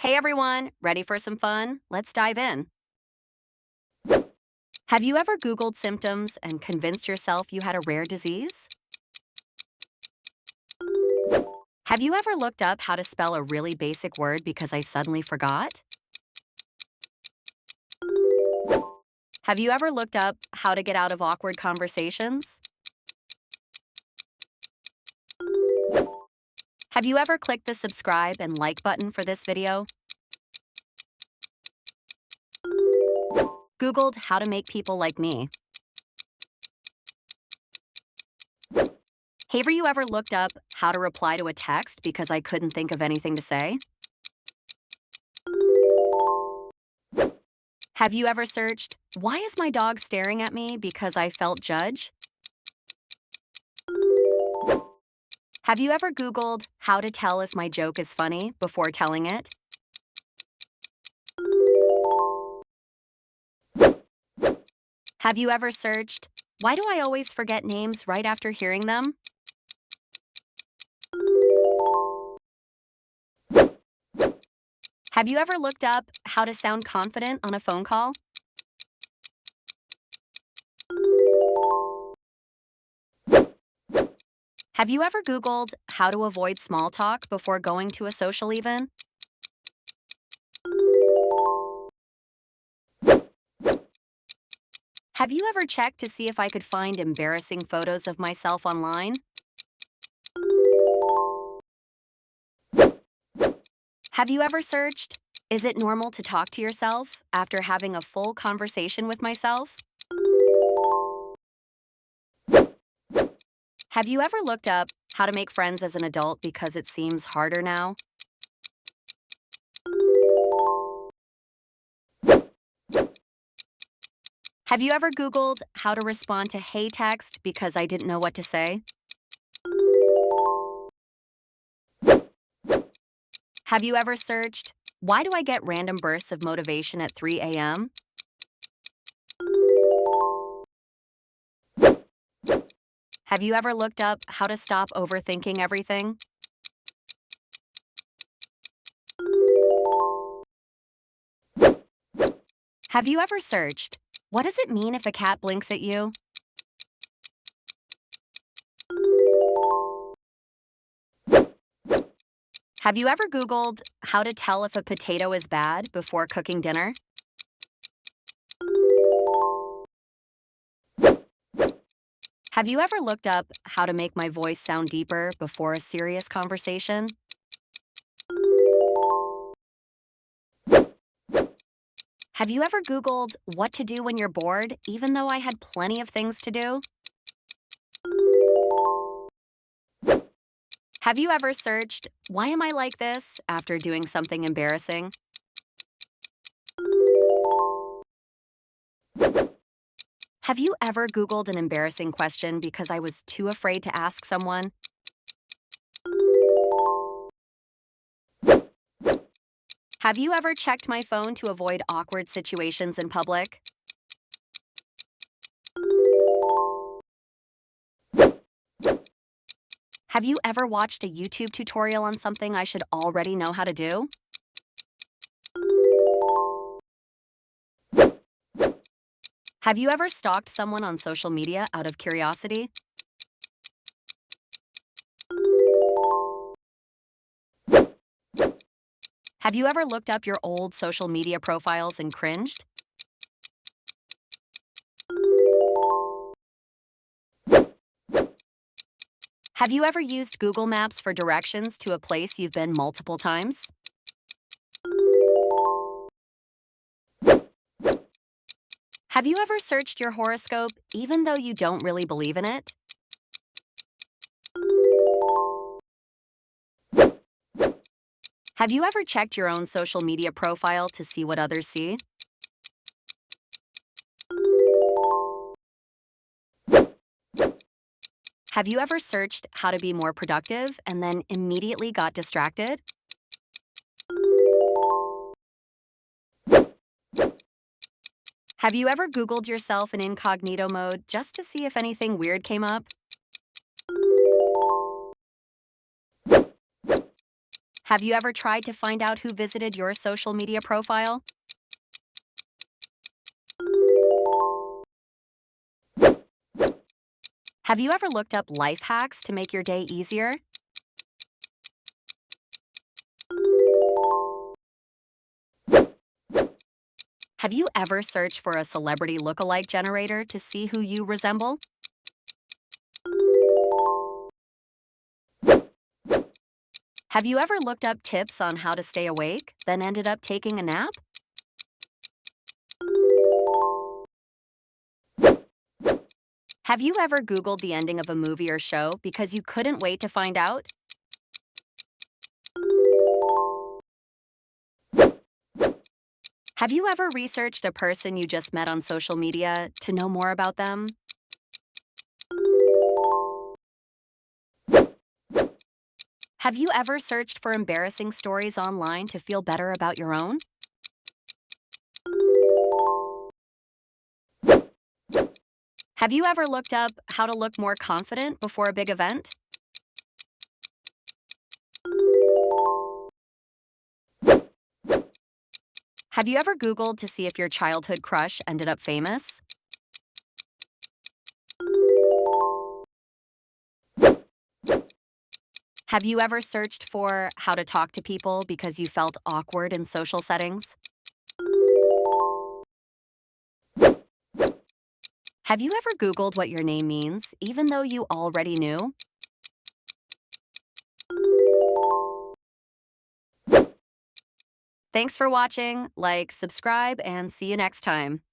Hey everyone, ready for some fun? Let's dive in. Have you ever Googled symptoms and convinced yourself you had a rare disease? Have you ever looked up how to spell a really basic word because I suddenly forgot? Have you ever looked up how to get out of awkward conversations? Have you ever clicked the subscribe and like button for this video? Googled how to make people like me. Have you ever looked up how to reply to a text because I couldn't think of anything to say? Have you ever searched, why is my dog staring at me because I felt judged? Have you ever Googled how to tell if my joke is funny before telling it? Have you ever searched, why do I always forget names right after hearing them? Have you ever looked up how to sound confident on a phone call? Have you ever Googled how to avoid small talk before going to a social event? Have you ever checked to see if I could find embarrassing photos of myself online? Have you ever searched, is it normal to talk to yourself after having a full conversation with myself? Have you ever looked up how to make friends as an adult because it seems harder now? Have you ever Googled how to respond to hey text because I didn't know what to say? Have you ever searched, why do I get random bursts of motivation at 3 a.m.? Have you ever looked up how to stop overthinking everything? Have you ever searched, what does it mean if a cat blinks at you? Have you ever Googled how to tell if a potato is bad before cooking dinner? Have you ever looked up how to make my voice sound deeper before a serious conversation? Have you ever Googled what to do when you're bored, even though I had plenty of things to do? Have you ever searched, why am I like this, after doing something embarrassing? Have you ever Googled an embarrassing question because I was too afraid to ask someone? Have you ever checked my phone to avoid awkward situations in public? Have you ever watched a YouTube tutorial on something I should already know how to do? Have you ever stalked someone on social media out of curiosity? Have you ever looked up your old social media profiles and cringed? Have you ever used Google Maps for directions to a place you've been multiple times? Have you ever searched your horoscope even though you don't really believe in it? Have you ever checked your own social media profile to see what others see? Have you ever searched how to be more productive and then immediately got distracted? Have you ever Googled yourself in incognito mode just to see if anything weird came up? Have you ever tried to find out who visited your social media profile? Have you ever looked up life hacks to make your day easier? Have you ever searched for a celebrity lookalike generator to see who you resemble? Have you ever looked up tips on how to stay awake, then ended up taking a nap? Have you ever Googled the ending of a movie or show because you couldn't wait to find out? Have you ever researched a person you just met on social media to know more about them? Have you ever searched for embarrassing stories online to feel better about your own? Have you ever looked up how to look more confident before a big event? Have you ever Googled to see if your childhood crush ended up famous? Have you ever searched for how to talk to people because you felt awkward in social settings? Have you ever Googled what your name means, even though you already knew? Thanks for watching, like, subscribe, and see you next time.